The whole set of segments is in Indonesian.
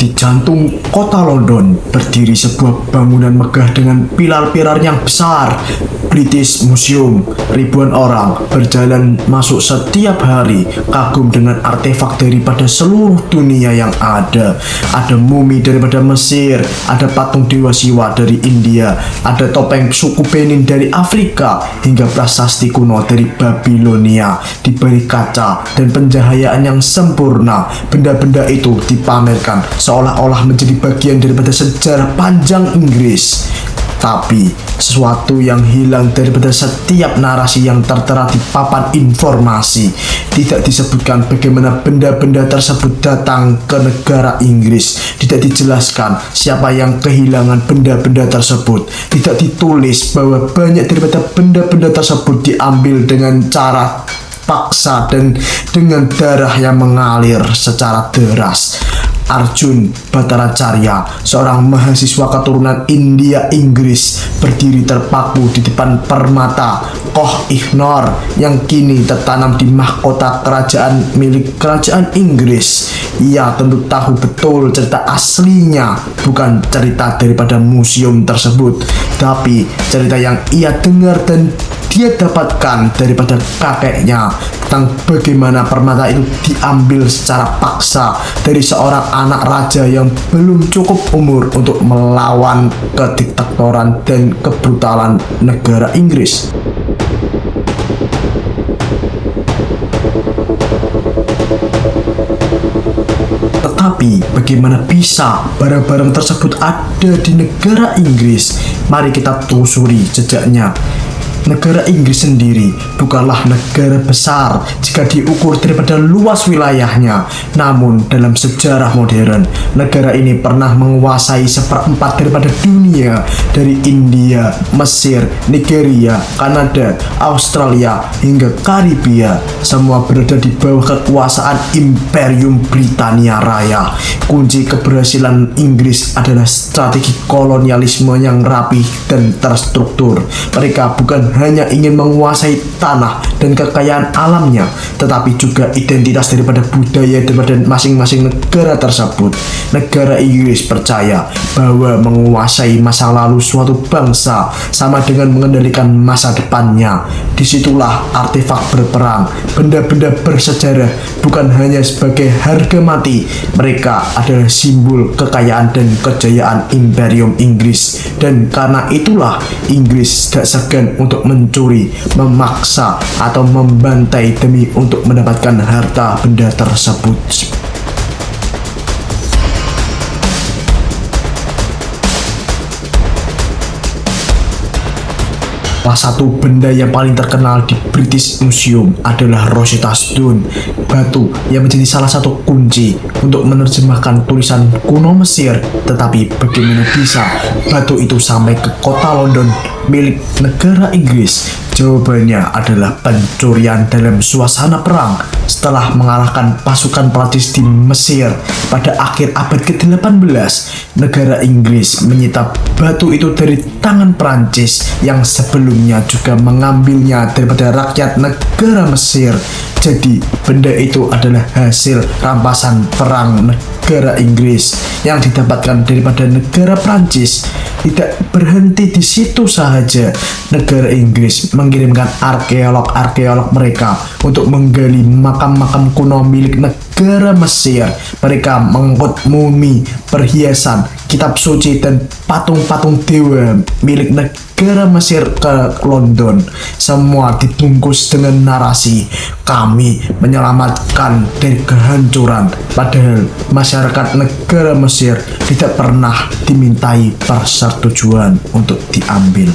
Di jantung kota London berdiri sebuah bangunan megah dengan pilar-pilar yang besar, British Museum. Ribuan orang berjalan masuk setiap hari, kagum dengan artefak daripada seluruh dunia yang ada. Ada mumi daripada Mesir, ada patung Dewa Siwa dari India, ada topeng suku Benin dari Afrika, hingga prasasti kuno dari Babilonia. Di balik kaca dan pencahayaan yang sempurna, benda-benda itu dipamerkan seolah-olah menjadi bagian daripada sejarah panjang Inggris. Tapi sesuatu yang hilang daripada setiap narasi yang tertera di papan informasi. Tidak disebutkan bagaimana benda-benda tersebut datang ke negara Inggris. Tidak dijelaskan siapa yang kehilangan benda-benda tersebut. Tidak ditulis bahwa banyak daripada benda-benda tersebut diambil dengan cara paksa dan dengan darah yang mengalir secara deras. Arjun Bhattacharya, seorang mahasiswa keturunan India Inggris, berdiri terpaku di depan permata Koh Ihnor yang kini tertanam di mahkota kerajaan milik kerajaan Inggris. Ia tentu tahu betul cerita aslinya, bukan cerita daripada museum tersebut, tapi cerita yang ia dengar dan dia dapatkan daripada kakeknya tentang bagaimana permata itu diambil secara paksa dari seorang anak raja yang belum cukup umur untuk melawan kediktatoran dan kebrutalan negara Inggris. Tetapi bagaimana bisa barang-barang tersebut ada di negara Inggris? Mari kita telusuri jejaknya. Negara Inggris sendiri bukanlah negara besar jika diukur daripada luas wilayahnya. Namun dalam sejarah modern, negara ini pernah menguasai seperempat daripada dunia, dari India, Mesir, Nigeria, Kanada, Australia, hingga Karibia. Semua berada di bawah kekuasaan Imperium Britania Raya. Kunci keberhasilan Inggris adalah strategi kolonialisme yang rapi dan terstruktur. Mereka bukan hanya ingin menguasai tanah dan kekayaan alamnya, tetapi juga identitas daripada budaya daripada masing-masing negara tersebut. Negara Inggris percaya bahwa menguasai masa lalu suatu bangsa sama dengan mengendalikan masa depannya. Disitulah artefak berperang, benda-benda bersejarah bukan hanya sebagai harga mati. Mereka adalah simbol kekayaan dan kejayaan Imperium Inggris. Dan karena itulah Inggris tidak segan untuk mencuri, memaksa, atau membantai demi untuk mendapatkan harta benda tersebut. Salah satu benda yang paling terkenal di British Museum adalah Rosetta Stone, batu yang menjadi salah satu kunci untuk menerjemahkan tulisan kuno Mesir. Tetapi bagaimana bisa batu itu sampai ke kota London milik negara Inggris? Jawabannya adalah pencurian dalam suasana perang. Setelah mengalahkan pasukan Prancis di Mesir pada akhir abad ke-18, negara Inggris menyita batu itu dari tangan Prancis yang sebelumnya juga mengambilnya daripada rakyat negara Mesir. Jadi benda itu adalah hasil rampasan perang negara Inggris yang didapatkan daripada negara Prancis. Tidak berhenti di situ saja, negara Inggris mengirimkan arkeolog-arkeolog mereka untuk menggali makam-makam kuno milik negara Mesir. Mereka mengangkut mumi, perhiasan, kitab suci, dan patung-patung dewa milik negara Mesir ke London. Semua dibungkus dengan narasi, "Kami menyelamatkan dari kehancuran." Padahal masyarakat negara Mesir tidak pernah dimintai persetujuan untuk diambil.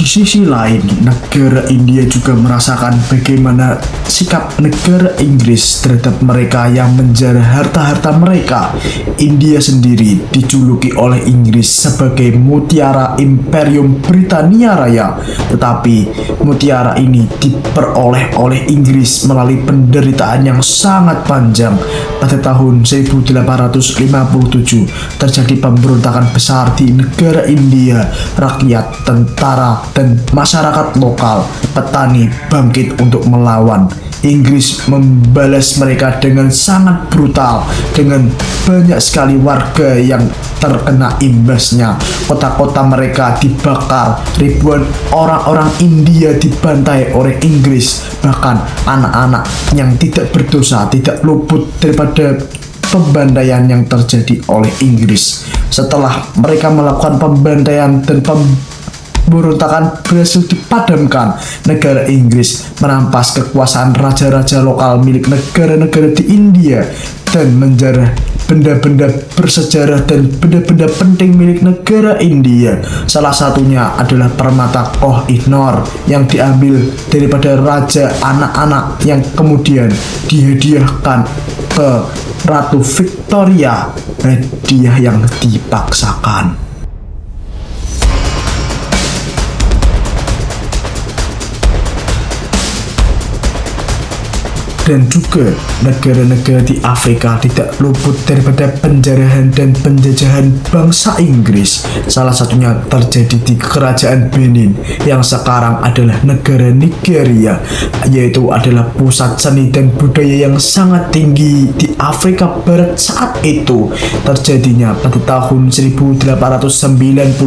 sisi lain, negara India juga merasakan bagaimana sikap negara Inggris terhadap mereka yang menjarah harta-harta mereka. India sendiri dijuluki oleh Inggris sebagai mutiara Imperium Britania Raya, tetapi mutiara ini diperoleh oleh Inggris melalui penderitaan yang sangat panjang. Pada tahun 1857 terjadi pemberontakan besar di negara India. Rakyat, tentara, dan masyarakat lokal, petani bangkit untuk melawan. Inggris membalas mereka dengan sangat brutal, dengan banyak sekali warga yang terkena imbasnya. Kota-kota mereka dibakar, ribuan orang-orang India dibantai oleh Inggris, bahkan anak-anak yang tidak berdosa tidak luput daripada pembantaian yang terjadi oleh Inggris. Setelah mereka melakukan pembantaian dan pemberontakan berhasil dipadamkan, negara Inggris merampas kekuasaan raja-raja lokal milik negara-negara di India dan menjarah benda-benda bersejarah dan benda-benda penting milik negara India. Salah satunya adalah permata Koh-i-Noor yang diambil daripada raja anak-anak yang kemudian dihadiahkan ke Ratu Victoria, hadiah yang dipaksakan. Dan juga negara-negara di Afrika tidak luput daripada penjarahan dan penjajahan bangsa Inggris. Salah satunya terjadi di Kerajaan Benin yang sekarang adalah negara Nigeria, yaitu adalah pusat seni dan budaya yang sangat tinggi di Afrika Barat saat itu. Terjadinya pada tahun 1897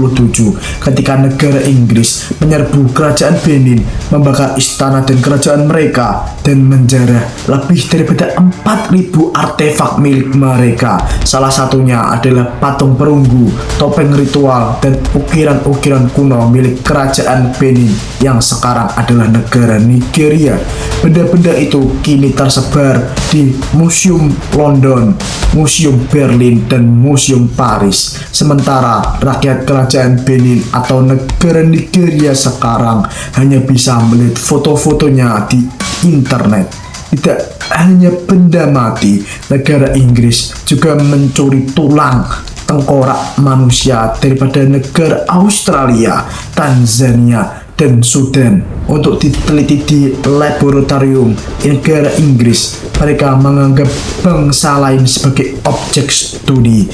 ketika negara Inggris menyerbu Kerajaan Benin, membakar istana dan kerajaan mereka, dan menjarah lebih daripada 4.000 artefak milik mereka. Salah satunya adalah patung perunggu, topeng ritual, dan ukiran-ukiran kuno milik Kerajaan Benin yang sekarang adalah negara Nigeria. Benda-benda itu kini tersebar di Museum London, Museum Berlin, dan Museum Paris. Sementara rakyat Kerajaan Benin atau negara Nigeria sekarang hanya bisa melihat foto-fotonya di internet. Tidak hanya benda mati, negara Inggris juga mencuri tulang tengkorak manusia daripada negara Australia, Tanzania, dan Sudan untuk diteliti di laboratorium negara Inggris. Mereka menganggap bangsa lain sebagai objek studi,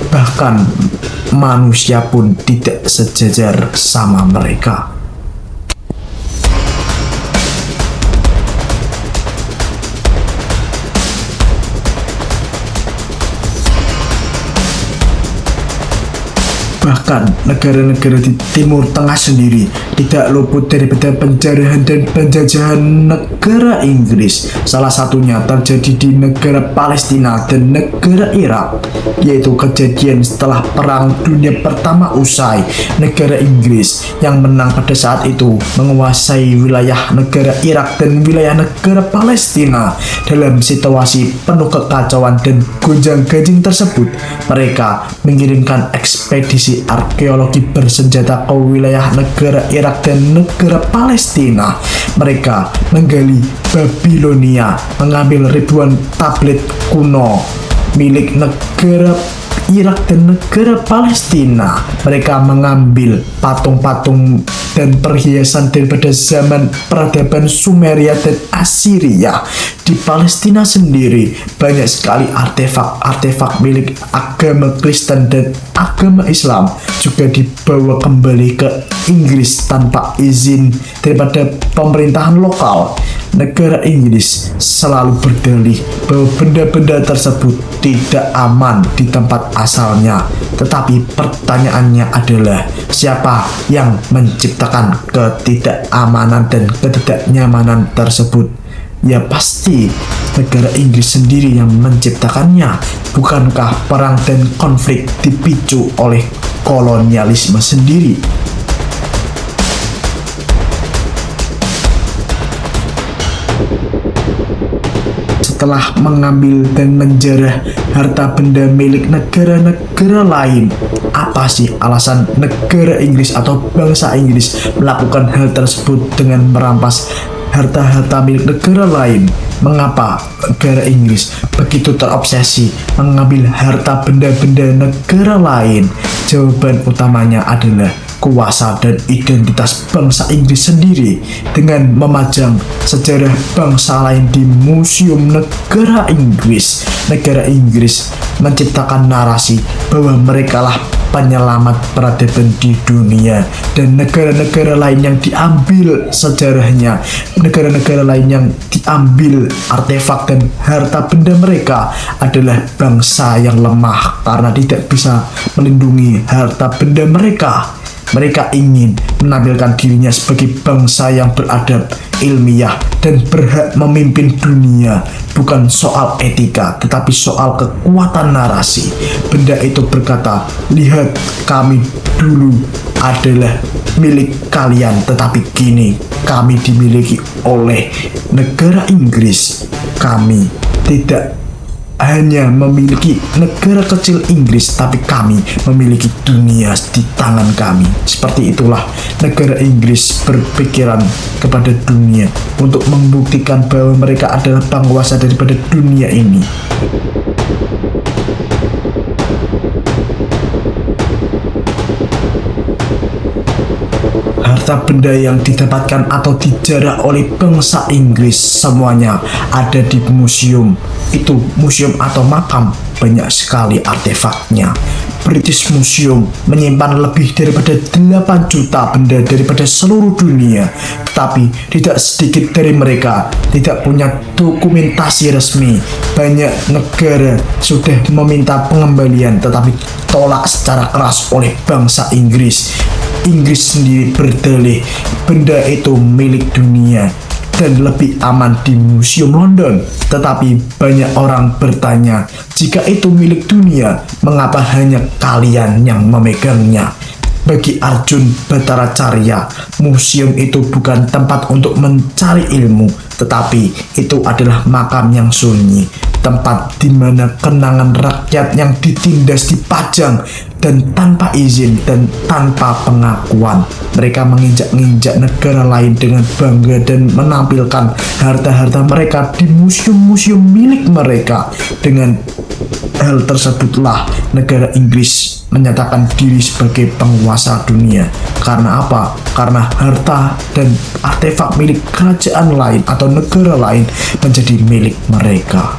bahkan manusia pun tidak sejajar sama mereka. Bahkan negara-negara di Timur Tengah sendiri tidak luput daripada penjarahan dan penjajahan negara Inggris. Salah satunya terjadi di negara Palestina dan negara Irak, yaitu kejadian setelah Perang Dunia Pertama usai. Negara Inggris yang menang pada saat itu menguasai wilayah negara Irak dan wilayah negara Palestina. Dalam situasi penuh kekacauan dan gonjang-ganjing tersebut, mereka mengirimkan ekspedisi arkeologi bersenjata ke wilayah negara Irak dan negara Palestina. Mereka menggali Babilonia, mengambil ribuan tablet kuno milik negara Irak dan negara Palestina. Mereka mengambil patung-patung dan perhiasan daripada zaman peradaban Sumeria dan Assyria. Di Palestina sendiri banyak sekali artefak-artefak milik agama Kristen dan agama Islam juga dibawa kembali ke Inggris tanpa izin daripada pemerintahan lokal. Negara Inggris selalu berdalih bahwa benda-benda tersebut tidak aman di tempat asalnya. Tetapi pertanyaannya adalah, siapa yang menciptakan ketidakamanan dan ketidaknyamanan tersebut? Ya pasti negara Inggris sendiri yang menciptakannya. Bukankah perang dan konflik dipicu oleh kolonialisme sendiri? Setelah mengambil dan menjarah harta benda milik negara-negara lain, apa sih alasan negara Inggris atau bangsa Inggris melakukan hal tersebut dengan merampas harta-harta milik negara lain? Mengapa negara Inggris begitu terobsesi mengambil harta benda-benda negara lain? Jawaban utamanya adalah kuasa dan identitas bangsa Inggris sendiri. Dengan memajang sejarah bangsa lain di museum negara Inggris, negara Inggris menciptakan narasi bahwa merekalah penyelamat peradaban di dunia, dan negara-negara lain yang diambil sejarahnya, negara-negara lain yang diambil artefak dan harta benda mereka adalah bangsa yang lemah karena tidak bisa melindungi harta benda mereka. Mereka ingin menampilkan dirinya sebagai bangsa yang beradab, ilmiah, dan berhak memimpin dunia. Bukan soal etika, tetapi soal kekuatan narasi. Benda itu berkata, lihat, kami dulu adalah milik kalian, tetapi kini kami dimiliki oleh negara Inggris. Kami tidak hanya memiliki negara kecil Inggris, tapi kami memiliki dunia di tangan kami. Seperti itulah negara Inggris berpikiran kepada dunia untuk membuktikan bahwa mereka adalah penguasa daripada dunia ini. Harta benda yang didapatkan atau dijarah oleh bangsa Inggris semuanya ada di museum. Itu museum atau makam, banyak sekali artefaknya. British Museum menyimpan lebih daripada 8 juta benda daripada seluruh dunia, tetapi tidak sedikit dari mereka tidak punya dokumentasi resmi. Banyak negara sudah meminta pengembalian tetapi tolak secara keras oleh bangsa Inggris. Inggris sendiri berdalih benda itu milik dunia dan lebih aman di Museum London. Tetapi banyak orang bertanya, jika itu milik dunia, mengapa hanya kalian yang memegangnya? Bagi Arjun Bhattacharya, museum itu bukan tempat untuk mencari ilmu, tetapi itu adalah makam yang sunyi, tempat di mana kenangan rakyat yang ditindas dipajang, dan tanpa izin dan tanpa pengakuan mereka menginjak-injak negara lain dengan bangga dan menampilkan harta-harta mereka di museum-museum milik mereka. Dengan hal tersebutlah negara Inggris menyatakan diri sebagai penguasa dunia. Karena apa? Karena harta dan artefak milik kerajaan lain atau negara lain menjadi milik mereka.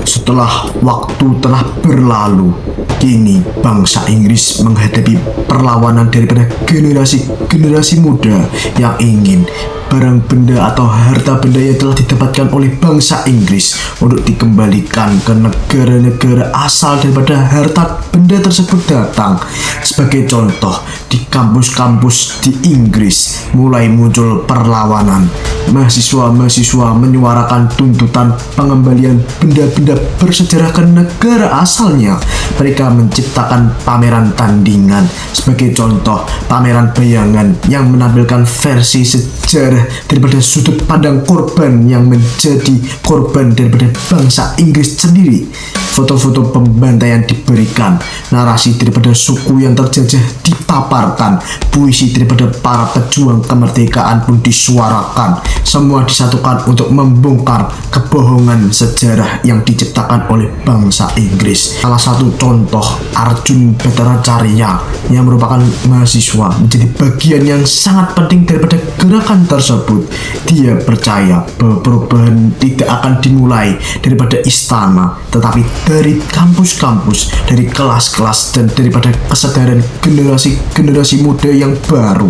Setelah waktu telah berlalu, kini bangsa Inggris menghadapi perlawanan daripada generasi muda yang ingin barang benda atau harta benda yang telah didapatkan oleh bangsa Inggris untuk dikembalikan ke negara-negara asal daripada harta benda tersebut datang. Sebagai contoh, di kampus-kampus di Inggris mulai muncul perlawanan. Mahasiswa-mahasiswa menyuarakan tuntutan pengembalian benda-benda bersejarah ke negara asalnya. Mereka menciptakan pameran tandingan. Sebagai contoh, pameran bayangan yang menampilkan versi sejarah daripada sudut pandang korban yang menjadi korban daripada bangsa Inggris sendiri. Foto-foto pembantaian diberikan, narasi daripada suku yang terjajah dipaparkan, puisi daripada para pejuang kemerdekaan pun disuarakan. Semua disatukan untuk membongkar kebohongan sejarah yang diciptakan oleh bangsa Inggris. Salah satu contoh, Arjun Bhattacharya yang merupakan mahasiswa menjadi bagian yang sangat penting daripada gerakan tersebut. Dia percaya bahwa perubahan tidak akan dimulai daripada istana, tetapi dari kampus-kampus, dari kelas-kelas, dan daripada kesadaran generasi muda yang baru.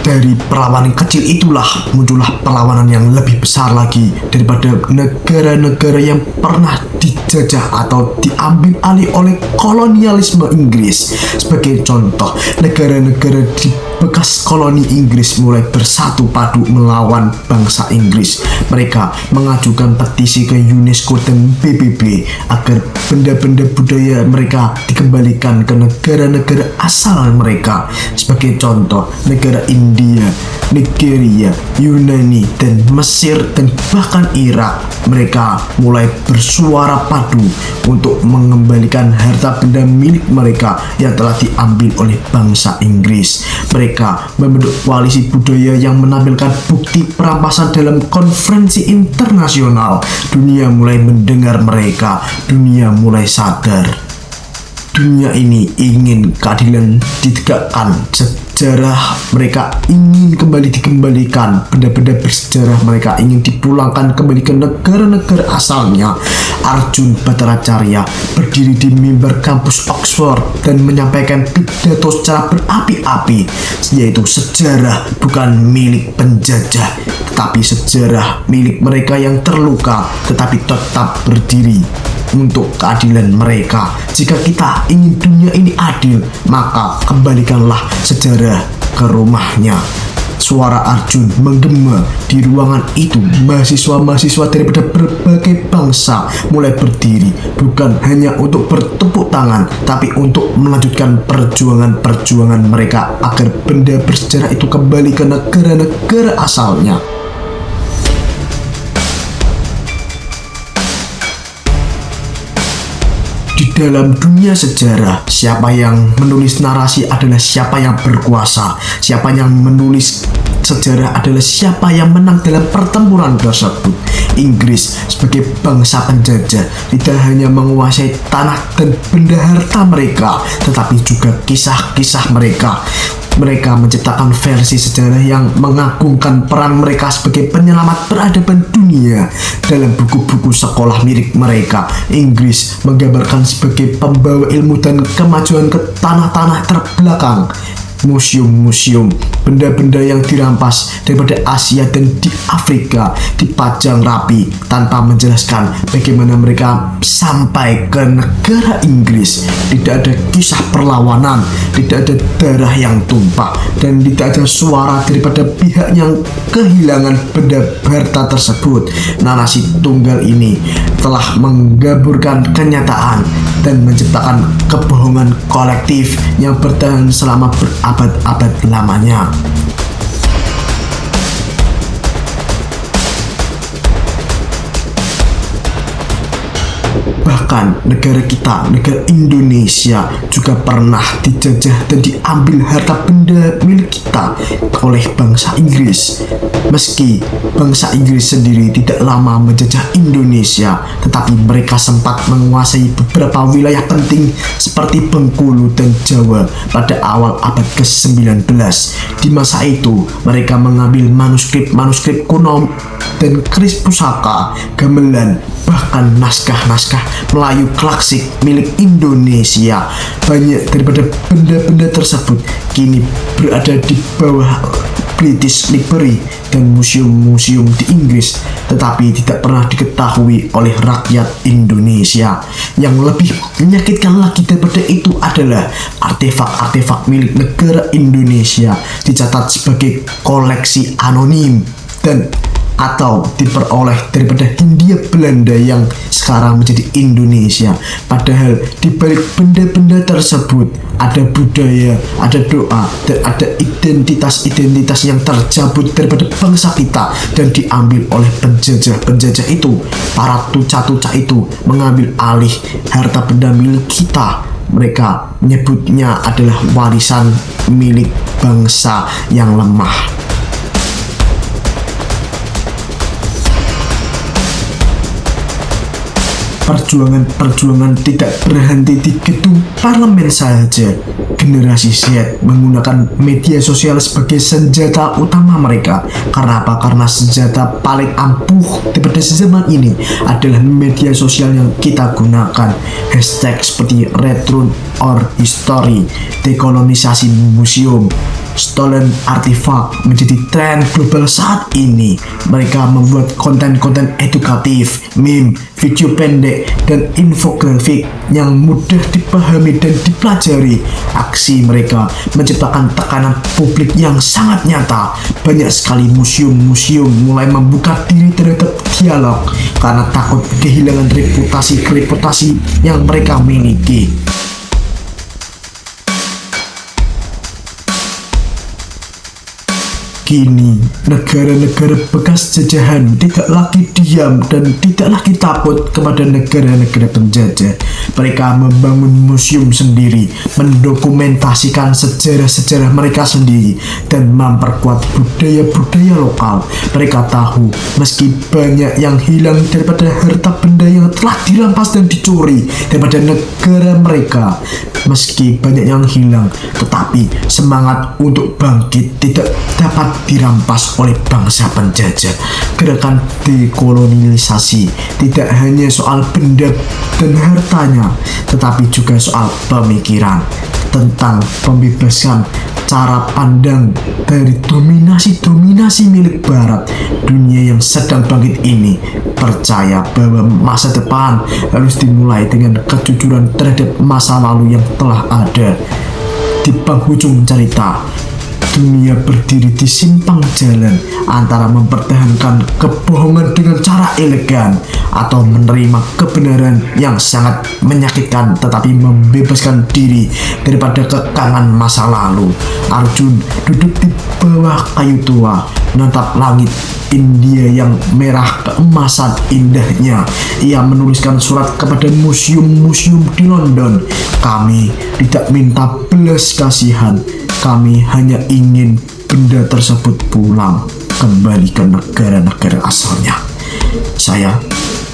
Dari perlawanan kecil itulah muncullah perlawanan yang lebih besar lagi daripada negara-negara yang pernah dijajah atau diambil alih oleh kolonialisme Inggris. Sebagai contoh, negara-negara di bekas bekas koloni Inggris mulai bersatu padu melawan bangsa Inggris. Mereka mengajukan petisi ke UNESCO dan PBB agar benda-benda budaya mereka dikembalikan ke negara-negara asal mereka. Sebagai contoh, negara India, Nigeria, Yunani, dan Mesir, dan bahkan Irak. Mereka mulai bersuara padu untuk mengembalikan harta benda milik mereka yang telah diambil oleh bangsa Inggris. Mereka membentuk koalisi budaya yang menampilkan bukti perampasan dalam konferensi internasional. Dunia mulai mendengar mereka, dunia mulai sadar. Dunia ini ingin keadilan ditegakkan, sejarah mereka ingin kembali dikembalikan, benda-benda bersejarah mereka ingin dipulangkan kembali ke negara-negara asalnya. Arjun Bhattacharya berdiri di mimbar kampus Oxford dan menyampaikan pidato secara berapi-api, yaitu sejarah bukan milik penjajah, tetapi sejarah milik mereka yang terluka tetapi tetap berdiri untuk keadilan mereka. Jika kita ingin dunia ini adil, maka kembalikanlah sejarah ke rumahnya. Suara Arjun menggema di ruangan itu. Mahasiswa-mahasiswa daripada berbagai bangsa mulai berdiri, bukan hanya untuk bertepuk tangan, tapi untuk melanjutkan perjuangan-perjuangan mereka agar benda bersejarah itu kembali ke negara-negara asalnya. Di dalam dunia sejarah, siapa yang menulis narasi adalah siapa yang berkuasa. Siapa yang menulis sejarah adalah siapa yang menang dalam pertempuran tersebut. Inggris sebagai bangsa penjajah tidak hanya menguasai tanah dan benda harta mereka, tetapi juga kisah-kisah mereka. Mereka menciptakan versi sejarah yang mengagungkan peran mereka sebagai penyelamat peradaban dunia. Dalam buku-buku sekolah milik mereka, Inggris menggambarkan sebagai pembawa ilmu dan kemajuan ke tanah-tanah terbelakang. Museum-museum, benda-benda yang dirampas daripada Asia dan di Afrika dipajang rapi tanpa menjelaskan bagaimana mereka sampai ke negara Inggris. Tidak ada kisah perlawanan, tidak ada darah yang tumpah, dan tidak ada suara daripada pihak yang kehilangan benda harta tersebut. Narasi tunggal ini telah menggaburkan kenyataan dan menciptakan kebohongan kolektif yang bertahan selama berabad-abad lamanya. Bahkan negara kita, negara Indonesia juga pernah dijajah dan diambil harta benda milik kita oleh bangsa Inggris. Meski bangsa Inggris sendiri tidak lama menjajah Indonesia, tetapi mereka sempat menguasai beberapa wilayah penting seperti Bengkulu dan Jawa pada awal abad ke-19. Di masa itu, mereka mengambil manuskrip-manuskrip kuno dan keris pusaka, gamelan, bahkan naskah-naskah Melayu klasik milik Indonesia. Banyak daripada benda-benda tersebut kini berada di bawah British Library dan museum-museum di Inggris, tetapi tidak pernah diketahui oleh rakyat Indonesia. Yang lebih menyakitkan lagi daripada itu adalah artefak-artefak milik negara Indonesia dicatat sebagai koleksi anonim dan atau diperoleh daripada Hindia Belanda yang sekarang menjadi Indonesia. Padahal di balik benda-benda tersebut ada budaya, ada doa, dan ada identitas-identitas yang tercabut daripada bangsa kita dan diambil oleh penjajah-penjajah itu. Para tuca-tuca itu mengambil alih harta benda milik kita. Mereka menyebutnya adalah warisan milik bangsa yang lemah. Perjuangan tidak berhenti di gedung parlemen saja. Generasi Z menggunakan media sosial sebagai senjata utama mereka. Karena apa? Karena senjata paling ampuh pada zaman ini adalah media sosial yang kita gunakan. Hashtag seperti Return or History, dekolonisasi museum, stolen artifact menjadi tren global saat ini. Mereka membuat konten-konten edukatif, meme, video pendek, dan infografik yang mudah dipahami dan dipelajari. Aksi mereka menciptakan tekanan publik yang sangat nyata. Banyak sekali museum-museum mulai membuka diri terhadap dialog karena takut kehilangan reputasi yang mereka miliki. Kini, negara-negara bekas jajahan tidak lagi diam dan tidak lagi takut kepada negara-negara penjajah. Mereka membangun museum sendiri, mendokumentasikan sejarah-sejarah mereka sendiri, dan memperkuat budaya-budaya lokal. Mereka tahu, meski banyak yang hilang daripada harta benda yang telah dirampas dan dicuri daripada negara mereka, meski banyak yang hilang, tetapi semangat untuk bangkit tidak dapat dirampas oleh bangsa penjajah. Gerakan dekolonialisasi tidak hanya soal benda dan hartanya, tetapi juga soal pemikiran tentang pembebasan cara pandang dari dominasi milik Barat. Dunia yang sedang bangkit ini percaya bahwa masa depan harus dimulai dengan kejujuran terhadap masa lalu yang telah ada. Di penghujung cerita, dunia berdiri di simpang jalan antara mempertahankan kebohongan dengan cara elegan atau menerima kebenaran yang sangat menyakitkan tetapi membebaskan diri daripada kekangan masa lalu. Arjun duduk di bawah kayu tua, menatap langit India yang merah keemasan indahnya. Ia menuliskan surat kepada museum-museum di London. Kami tidak minta belas kasihan. Kami hanya ingin benda tersebut pulang kembali ke negara-negara asalnya. Saya,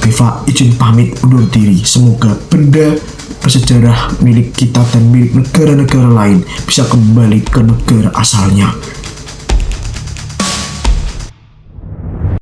Viva, izin pamit undur diri. Semoga benda bersejarah milik kita dan milik negara-negara lain bisa kembali ke negara asalnya.